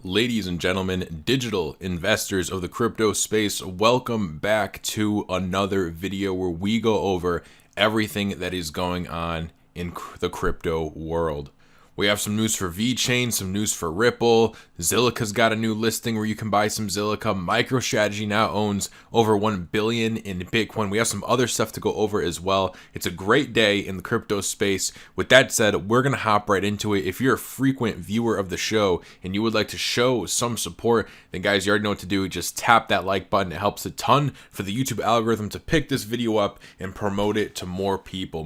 Ladies and gentlemen, digital investors of the crypto space, welcome back to another video where we go over everything that is going on in the crypto world. We have some news for VeChain, some news for Ripple. Zilliqa's got a new listing where you can buy some Zilliqa. MicroStrategy now owns over 1 billion in Bitcoin. We have some other stuff to go over as well. It's a great day in the crypto space. With that said, we're going to hop right into it. If you're a frequent viewer of the show and you would like to show some support, then guys, you already know what to do. Just tap that like button. It helps a ton for the YouTube algorithm to pick this video up and promote it to more people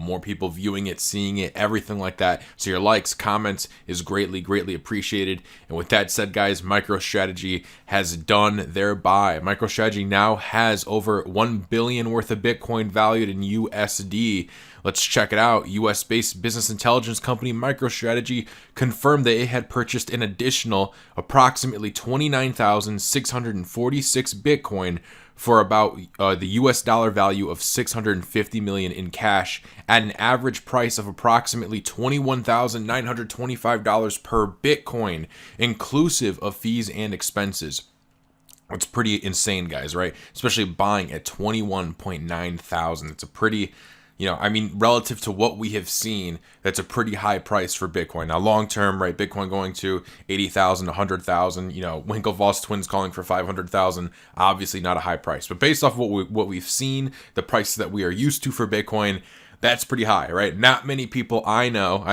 viewing it, seeing it, everything like that. So your likes, comments is greatly appreciated. And with that said, guys, MicroStrategy has done their buy. MicroStrategy now has over 1 billion worth of Bitcoin valued in USD. Let's check it out. US-based business intelligence company MicroStrategy confirmed that it had purchased an additional approximately 29,646 Bitcoin for about the US dollar value of $650 million in cash at an average price of approximately $21,925 per Bitcoin, inclusive of fees and expenses. It's pretty insane, guys, right? Especially buying at 21.9 thousand. It's a pretty, relative to what we have seen, that's a pretty high price for Bitcoin. Now, long term, right, Bitcoin going to 80,000, 100,000, Winklevoss twins calling for 500,000, obviously not a high price. But based off what we've seen, the prices that we are used to for Bitcoin, that's pretty high, right? Not many people I know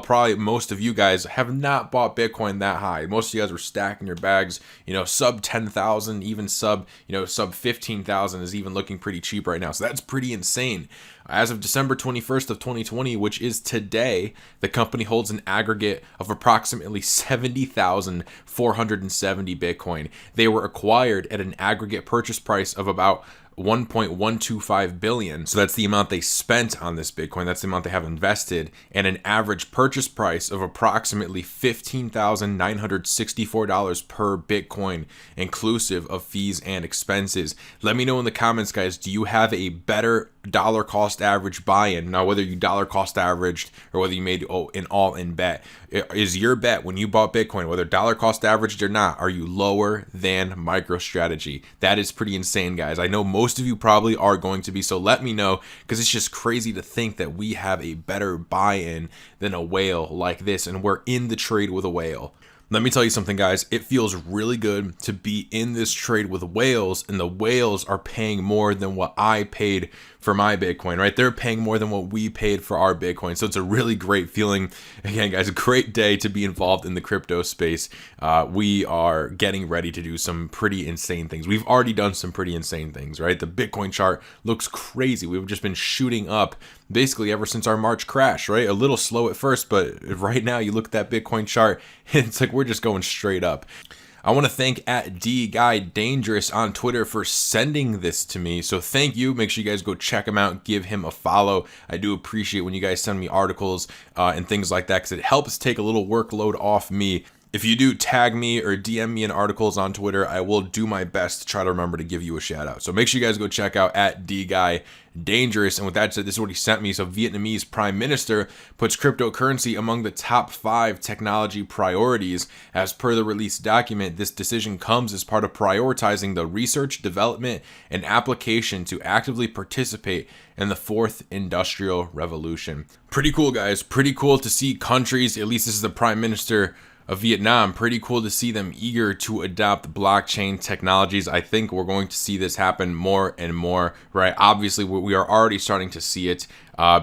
probably most of you guys have not bought Bitcoin that high. Most of you guys were stacking your bags, sub 10,000, even sub 15,000 is even looking pretty cheap right now. So that's pretty insane. As of December 21st of 2020, which is today, the company holds an aggregate of approximately 70,470 Bitcoin. They were acquired at an aggregate purchase price of about 1.125 billion. So that's the amount they spent on this Bitcoin. That's the amount they have invested, and an average purchase price of approximately $15,964 per Bitcoin, inclusive of fees and expenses. Let me know in the comments, guys, do you have a better dollar cost average buy-in? Now, whether you dollar cost averaged or whether you made an all-in bet, is your bet when you bought Bitcoin, whether dollar cost averaged or not, are you lower than MicroStrategy? That is pretty insane, guys. I know most of you probably are going to be, so let me know, because it's just crazy to think that we have a better buy-in than a whale like this, and we're in the trade with a whale. Let me tell you something, guys. It feels really good to be in this trade with whales, and the whales are paying more than what I paid for my Bitcoin, right? They're paying more than what we paid for our Bitcoin. So it's a really great feeling. Again, guys, a great day to be involved in the crypto space. We are getting ready to do some pretty insane things. We've already done some pretty insane things, right? The Bitcoin chart looks crazy. We've just been shooting up basically ever since our March crash, right? A little slow at first, but right now you look at that Bitcoin chart, it's like we're just going straight up. I want to thank @DGuyDangerous on Twitter for sending this to me. So thank you. Make sure you guys go check him out. Give him a follow. I do appreciate when you guys send me articles and things like that, because it helps take a little workload off me. If you do tag me or DM me in articles on Twitter, I will do my best to try to remember to give you a shout out. So make sure you guys go check out @DGuyDangerous. And with that said, this is what he sent me. So Vietnamese Prime Minister puts cryptocurrency among the top 5 technology priorities. As per the released document, this decision comes as part of prioritizing the research, development, and application to actively participate in the 4th industrial revolution. Pretty cool, guys. Pretty cool to see countries, at least this is the Prime Minister of Vietnam, pretty cool to see them eager to adopt blockchain technologies. I think we're going to see this happen more and more, right? Obviously, we are already starting to see it.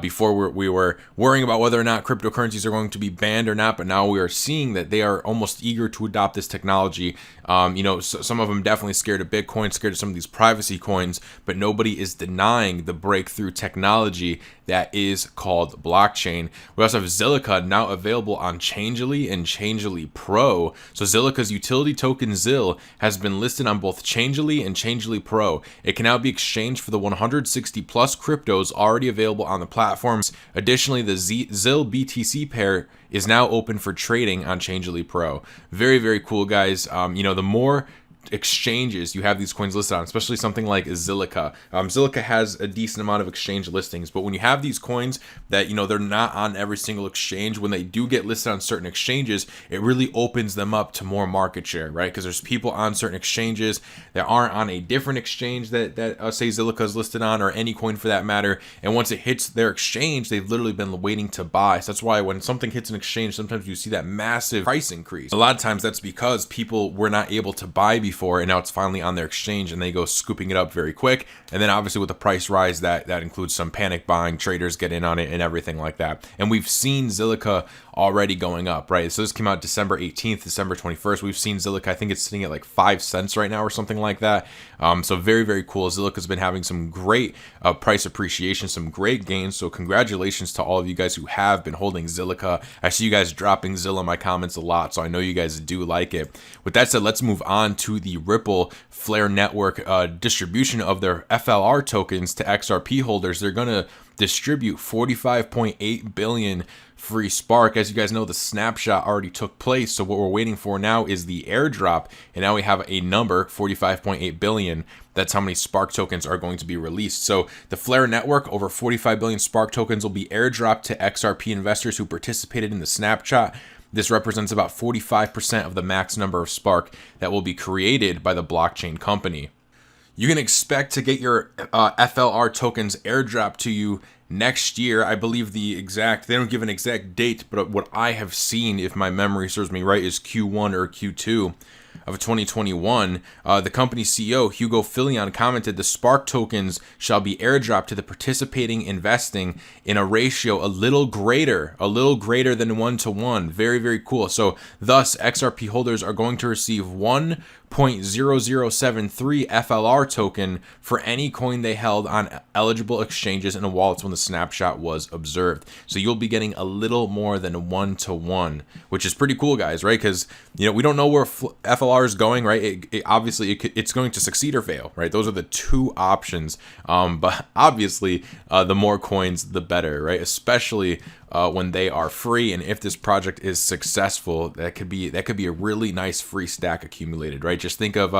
Before we were worrying about whether or not cryptocurrencies are going to be banned or not, but now we are seeing that they are almost eager to adopt this technology. Some of them definitely scared of Bitcoin, scared of some of these privacy coins, but nobody is denying the breakthrough technology that is called blockchain. We also have Zilliqa now available on Changelly and Changelly Pro. So Zilliqa's utility token ZIL has been listed on both Changelly and Changelly Pro. It can now be exchanged for the 160 plus cryptos already available on the platforms. Additionally, the ZIL BTC pair is now open for trading on Changelly Pro. Very cool, guys. The more exchanges you have these coins listed on, especially something like Zilliqa. Zilliqa has a decent amount of exchange listings, but when you have these coins that, you know, they're not on every single exchange, when they do get listed on certain exchanges, it really opens them up to more market share, right? Because there's people on certain exchanges that aren't on a different exchange that say Zilliqa is listed on, or any coin for that matter. And once it hits their exchange, they've literally been waiting to buy. So that's why when something hits an exchange, sometimes you see that massive price increase. A lot of times that's because people were not able to buy before, and now it's finally on their exchange and they go scooping it up very quick. And then obviously with the price rise, that includes some panic buying, traders get in on it and everything like that. And we've seen Zilliqa already going up, right? So this came out December 18th, December 21st. We've seen Zilliqa, I think it's sitting at like 5 cents right now or something like that. So very, very cool. Zilliqa's been having some great price appreciation, some great gains. So congratulations to all of you guys who have been holding Zilliqa. I see you guys dropping Zilla in my comments a lot, so I know you guys do like it. With that said, let's move on to the Ripple Flare Network distribution of their FLR tokens to XRP holders. They're going to distribute 45.8 billion free Spark. As you guys know, the snapshot already took place, so what we're waiting for now is the airdrop, and now we have a number, 45.8 billion. That's how many Spark tokens are going to be released. So the Flare Network, over 45 billion Spark tokens will be airdropped to XRP investors who participated in the snapshot. This represents about 45% of the max number of Spark that will be created by the blockchain company. You can expect to get your FLR tokens airdropped to you next year. I believe they don't give an exact date, but what I have seen, if my memory serves me right, is Q1 or Q2 of 2021. The company CEO, Hugo Filion, commented the Spark tokens shall be airdropped to the participating investing in a ratio a little greater than 1-to-1. Very, very cool. So thus, XRP holders are going to receive 1.0073 FLR token for any coin they held on eligible exchanges and wallets when the snapshot was observed. So you'll be getting a little more than 1-to-1, which is pretty cool, guys, right? Because, you know, we don't know where FLR is going, right? It's going to succeed or fail, right? Those are the two options. But obviously, the more coins, the better, right? Especially when they are free, and if this project is successful, that could be a really nice free stack accumulated, right? Just think of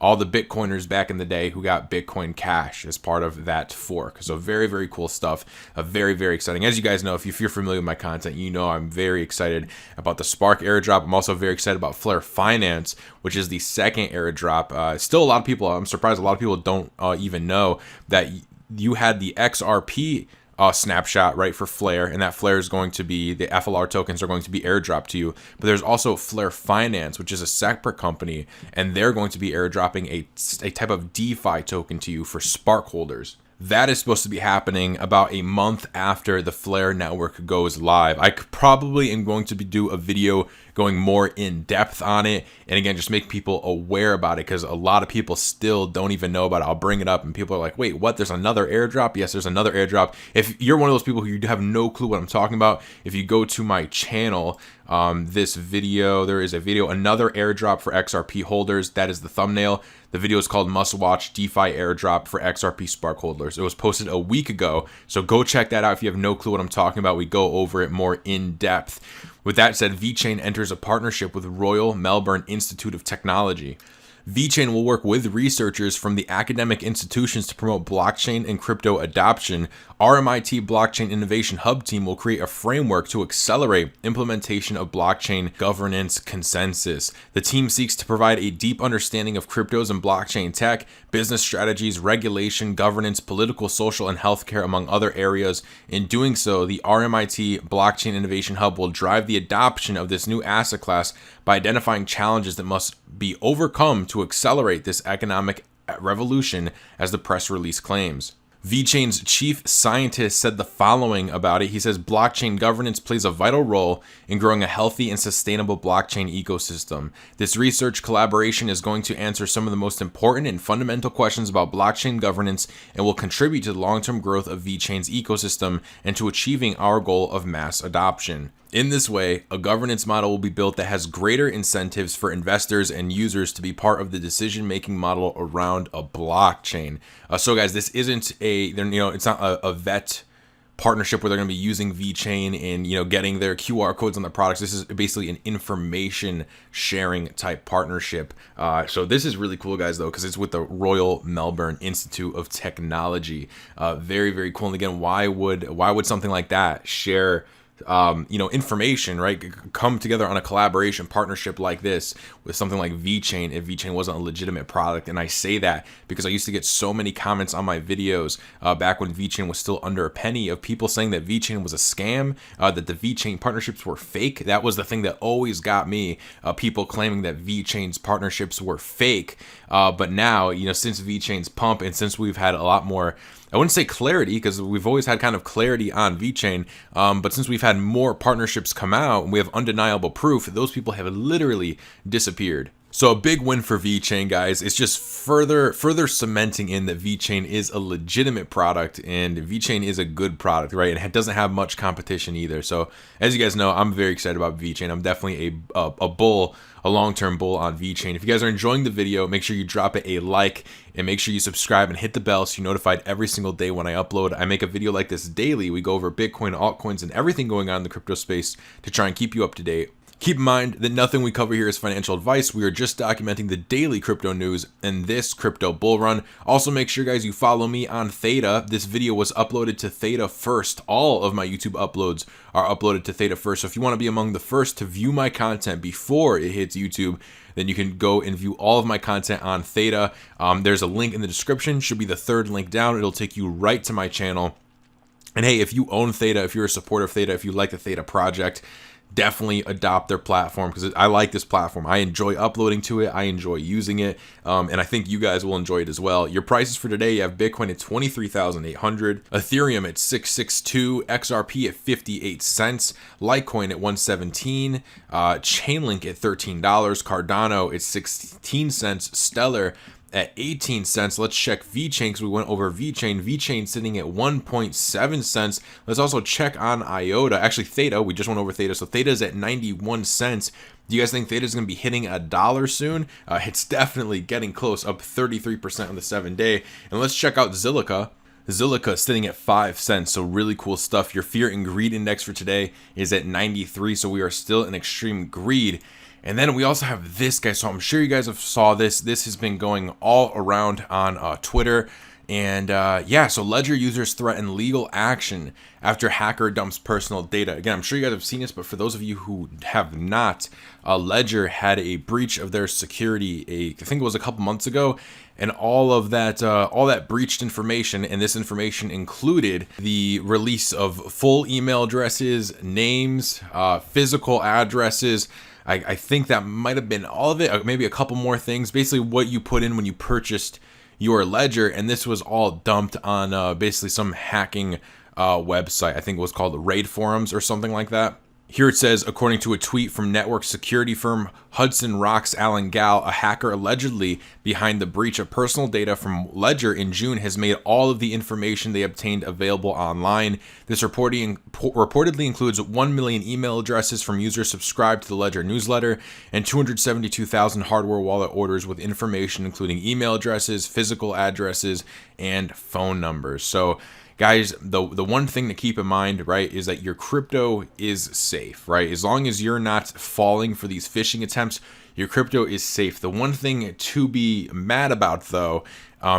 all the Bitcoiners back in the day who got Bitcoin Cash as part of that fork. So very, very cool stuff. Very, very exciting. As you guys know, if you're familiar with my content, you know I'm very excited about the Spark airdrop. I'm also very excited about Flare Finance, which is the second airdrop. Still, a lot of people, I'm surprised a lot of people don't even know that you had the XRP snapshot, right, for Flare, and that Flare is going to be, the FLR tokens are going to be airdropped to you. But there's also Flare Finance, which is a separate company, and they're going to be airdropping a type of DeFi token to you for Spark holders. That is supposed to be happening about a month after the Flare network goes live. I probably am going to do a video going more in depth on it, and again, just make people aware about it, because a lot of people still don't even know about it. I'll bring it up and people are like, wait, what, there's another airdrop? Yes, there's another airdrop. If you're one of those people who have no clue what I'm talking about, if you go to my channel, this video, there is a video, another airdrop for XRP holders. That is the thumbnail. The video is called Must Watch DeFi Airdrop for XRP Spark Holders. It was posted a week ago, so go check that out if you have no clue what I'm talking about. We go over it more in depth. With that said, VeChain enters a partnership with Royal Melbourne Institute of Technology. VeChain will work with researchers from the academic institutions to promote blockchain and crypto adoption. RMIT Blockchain Innovation Hub team will create a framework to accelerate implementation of blockchain governance consensus. The team seeks to provide a deep understanding of cryptos and blockchain tech, business strategies, regulation, governance, political, social, and healthcare, among other areas. In doing so, the RMIT Blockchain Innovation Hub will drive the adoption of this new asset class by identifying challenges that must be overcome to accelerate this economic revolution, as the press release claims. VeChain's chief scientist said the following about it. He says, blockchain governance plays a vital role in growing a healthy and sustainable blockchain ecosystem. This research collaboration is going to answer some of the most important and fundamental questions about blockchain governance and will contribute to the long-term growth of VeChain's ecosystem and to achieving our goal of mass adoption. In this way, a governance model will be built that has greater incentives for investors and users to be part of the decision-making model around a blockchain. So guys, this isn't it's not a vet partnership where they're going to be using VeChain and, you know, getting their QR codes on their products. This is basically an information sharing type partnership. So this is really cool, guys, though, because it's with the Royal Melbourne Institute of Technology. Very, very cool. And again, why would something like that share you know, information, right, come together on a collaboration partnership like this with something like VeChain if VeChain wasn't a legitimate product? And I say that because I used to get so many comments on my videos back when VeChain was still under a penny of people saying that VeChain was a scam, that the VeChain partnerships were fake. That was the thing that always got me, people claiming that VeChain's partnerships were fake. But now, you know, since VeChain's pump and since we've had a lot more, I wouldn't say clarity, because we've always had kind of clarity on VeChain, but since we've had more partnerships come out and we have undeniable proof, those people have literally disappeared. So a big win for VeChain, guys. It's just further cementing in that VeChain is a legitimate product and VeChain is a good product, right? And it doesn't have much competition either. So as you guys know, I'm very excited about VeChain. I'm definitely a bull, a long-term bull on VeChain. If you guys are enjoying the video, make sure you drop it a like and make sure you subscribe and hit the bell so you're notified every single day when I upload. I make a video like this daily. We go over Bitcoin, altcoins, and everything going on in the crypto space to try and keep you up to date. Keep in mind that nothing we cover here is financial advice. We are just documenting the daily crypto news in this crypto bull run. Also, make sure, guys, you follow me on Theta. This video was uploaded to Theta first. All of my YouTube uploads are uploaded to Theta first. So if you want to be among the first to view my content before it hits YouTube, then you can go and view all of my content on Theta. There's a link in the description. Should be the third link down. It'll take you right to my channel. And hey, if you own Theta, if you're a supporter of Theta, if you like the Theta project, definitely adopt their platform, because I like this platform. I enjoy uploading to it. I enjoy using it. And I think you guys will enjoy it as well. Your prices for today, you have Bitcoin at 23,800, Ethereum at 662, XRP at 58 cents, Litecoin at 117, Chainlink at $13, Cardano at 16 cents, Stellar at 18 cents. Let's check VeChain because we went over VeChain. VeChain sitting at 1.7 cents. Let's also check on IOTA. Actually, Theta, we just went over Theta. So Theta is at 91 cents. Do you guys think Theta is going to be hitting $1 soon? It's definitely getting close, up 33% on the 7-day. And let's check out Zilliqa. Zilliqa sitting at 5 cents, so really cool stuff. Your fear and greed index for today is at 93, so we are still in extreme greed. And then we also have this guy. So I'm sure you guys have saw this. This has been going all around on Twitter. And yeah, so Ledger users threaten legal action after hacker dumps personal data. Again, I'm sure you guys have seen this, but for those of you who have not, Ledger had a breach of their security, I think it was a couple months ago. And all that breached information, and this information included the release of full email addresses, names, physical addresses. I think that might have been all of it, maybe a couple more things. Basically what you put in when you purchased your Ledger, and this was all dumped on basically some hacking website. I think it was called Raid Forums or something like that. Here it says, according to a tweet from network security firm Hudson Rocks Allen Gal, a hacker allegedly behind the breach of personal data from Ledger in June has made all of the information they obtained available online. This reportedly includes 1 million email addresses from users subscribed to the Ledger newsletter and 272,000 hardware wallet orders with information including email addresses, physical addresses, and phone numbers. So guys, the one thing to keep in mind, right, is that your crypto is safe, right? As long as you're not falling for these phishing attempts, your crypto is safe. The one thing to be mad about, though,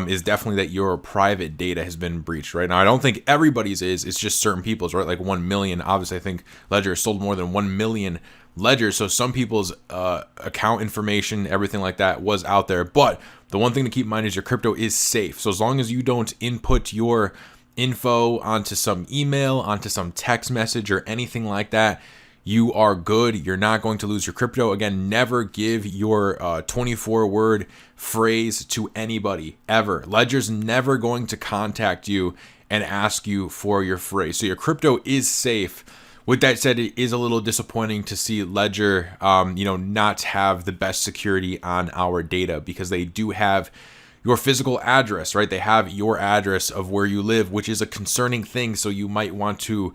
is definitely that your private data has been breached, right? Now, I don't think everybody's is. It's just certain people's, right? Like 1 million. Obviously, I think Ledger sold more than 1 million ledgers. So some people's account information, everything like that was out there. But the one thing to keep in mind is your crypto is safe. So as long as you don't input your info onto some email, onto some text message or anything like that, you are good. You're not going to lose your crypto. Again, never give your 24-word phrase to anybody ever. Ledger's never going to contact you and ask you for your phrase. So your crypto is safe. With that said, it is a little disappointing to see Ledger not have the best security on our data, because they do have your physical address, right? They have your address of where you live, which is a concerning thing. So you might want to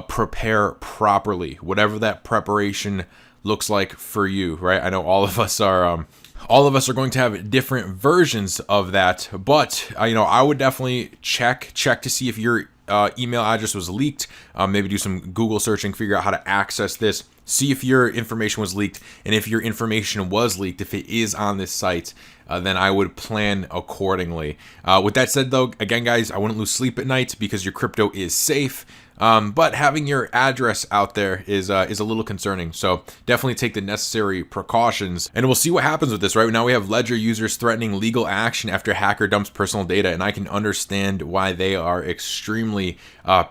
prepare properly, whatever that preparation looks like for you, right? I know all of us are going to have different versions of that, but I would definitely check to see if your email address was leaked, maybe do some Google searching, figure out how to access this, see if your information was leaked, and if your information was leaked, if it is on this site, then I would plan accordingly. With that said, though, again, guys, I wouldn't lose sleep at night because your crypto is safe. But having your address out there is a little concerning. So definitely take the necessary precautions, and we'll see what happens with this. Right now, we have Ledger users threatening legal action after hacker dumps personal data, and I can understand why they are extremely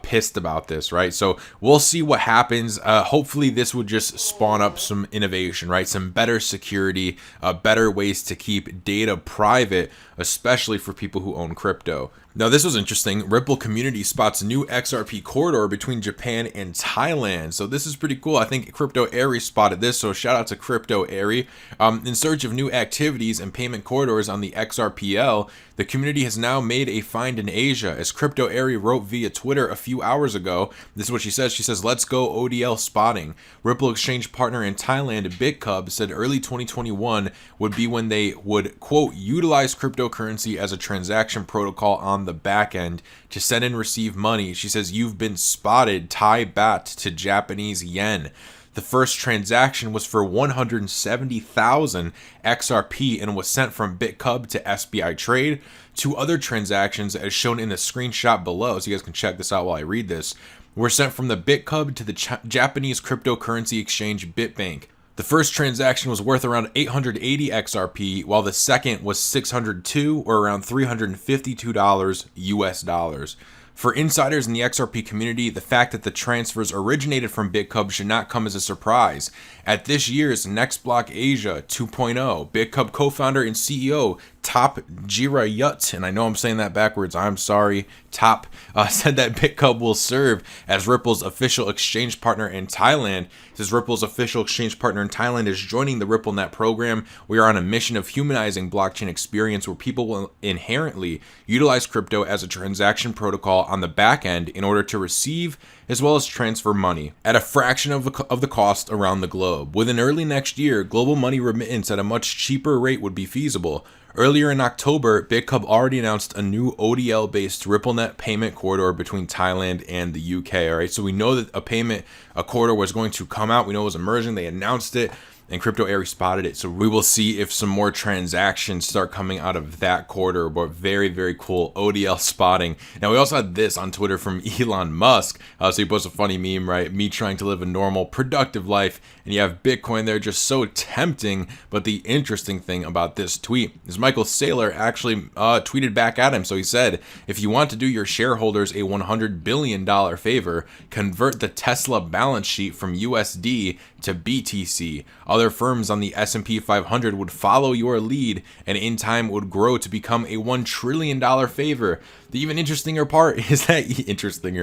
pissed about this. Right, so we'll see what happens. Hopefully, this would just spawn up some innovation, right? Some better security, better ways to keep data private, especially for people who own crypto. Now, this was interesting. Ripple community spots new XRP corridor between Japan and Thailand. So this is pretty cool. I think Crypto Airy spotted this, so shout out to Crypto Airy. In search of new activities and payment corridors on the XRPL, the community has now made a find in Asia. As Crypto Airy wrote via Twitter a few hours ago, this is what she says. She says, "Let's go ODL spotting." Ripple exchange partner in Thailand, BitCub, said early 2021 would be when they would, quote, utilize cryptocurrency as a transaction protocol on the back end to send and receive money. She says, "You've been spotted, Thai baht to Japanese yen." The first transaction was for 170,000 XRP and was sent from BitCub to SBI Trade. Two other transactions, as shown in the screenshot below, so you guys can check this out while I read this, were sent from the BitCub to the Japanese cryptocurrency exchange BitBank. The first transaction was worth around 880 XRP, while the second was 602, or around $352 US dollars. For insiders in the XRP community, the fact that the transfers originated from BitCub should not come as a surprise. At this year's Next Block Asia 2.0, BitCub co-founder and CEO Top Girayut, and I know I'm saying that backwards, I'm sorry, Top, said that BitCub will serve as Ripple's official exchange partner in Thailand. Says Ripple's official exchange partner in Thailand is joining the RippleNet program. We are on a mission of humanizing blockchain experience where people will inherently utilize crypto as a transaction protocol on the back end in order to receive as well as transfer money at a fraction of the cost around the globe. Within early next year, global money remittance at a much cheaper rate would be feasible. Earlier in October, BitCub already announced a new ODL-based RippleNet payment corridor between Thailand and the UK. All right, so we know that a corridor was going to come out. We know it was emerging. They announced it, and Crypto Airy spotted it. So we will see if some more transactions start coming out of that corridor. But very, very cool ODL spotting. Now, we also had this on Twitter from Elon Musk. So he posted a funny meme, right? Me trying to live a normal, productive life. And you have Bitcoin there, just so tempting. But the interesting thing about this tweet is Michael Saylor actually tweeted back at him. So he said, "If you want to do your shareholders a $100 billion favor, convert the Tesla balance sheet from USD to BTC. Other firms on the S&P 500 would follow your lead, and in time would grow to become a $1 trillion favor." The even interestinger part is that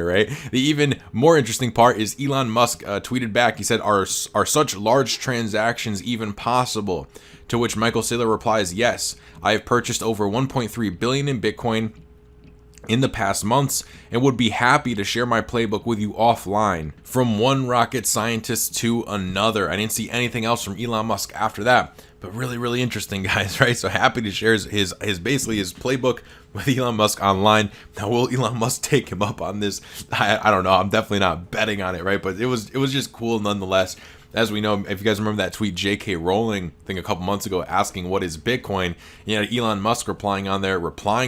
right? The even more interesting part is Elon Musk tweeted back. He said, "Are such large transactions even possible?" To which Michael Saylor replies, "Yes, I have purchased over 1.3 billion in Bitcoin in the past months and would be happy to share my playbook with you offline." From one rocket scientist to another. I didn't see anything else from Elon Musk after that, but really, really interesting, guys, right? So happy to share his basically his playbook with Elon Musk online. Now, will Elon Musk take him up on this? I don't know. I'm definitely not betting on it, right? But it was just cool nonetheless. As we know, if you guys remember that tweet, J.K. Rowling, I think a couple months ago, asking what is Bitcoin, you know, Elon Musk replying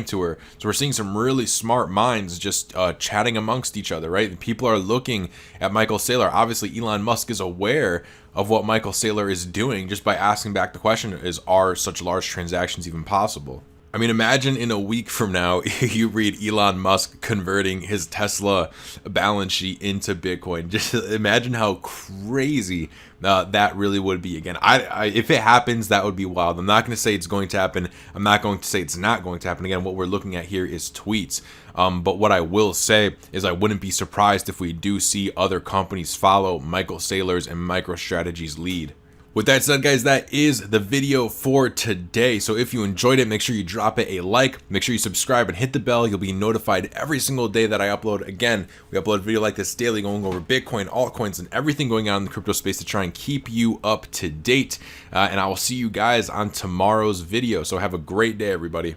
to her. So we're seeing some really smart minds just chatting amongst each other, right? And people are looking at Michael Saylor. Obviously, Elon Musk is aware of what Michael Saylor is doing just by asking back the question, are such large transactions even possible? I mean, imagine in a week from now, you read Elon Musk converting his Tesla balance sheet into Bitcoin. Just imagine how crazy that really would be. Again, if it happens, that would be wild. I'm not going to say it's going to happen. I'm not going to say it's not going to happen. Again, what we're looking at here is tweets. But what I will say is I wouldn't be surprised if we do see other companies follow Michael Saylor's and MicroStrategy's lead. With that said, guys, that is the video for today. So if you enjoyed it, make sure you drop it a like, make sure you subscribe and hit the bell. You'll be notified every single day that I upload. Again, we upload a video like this daily going over Bitcoin, altcoins, and everything going on in the crypto space to try and keep you up to date. And I will see you guys on tomorrow's video. So have a great day, everybody.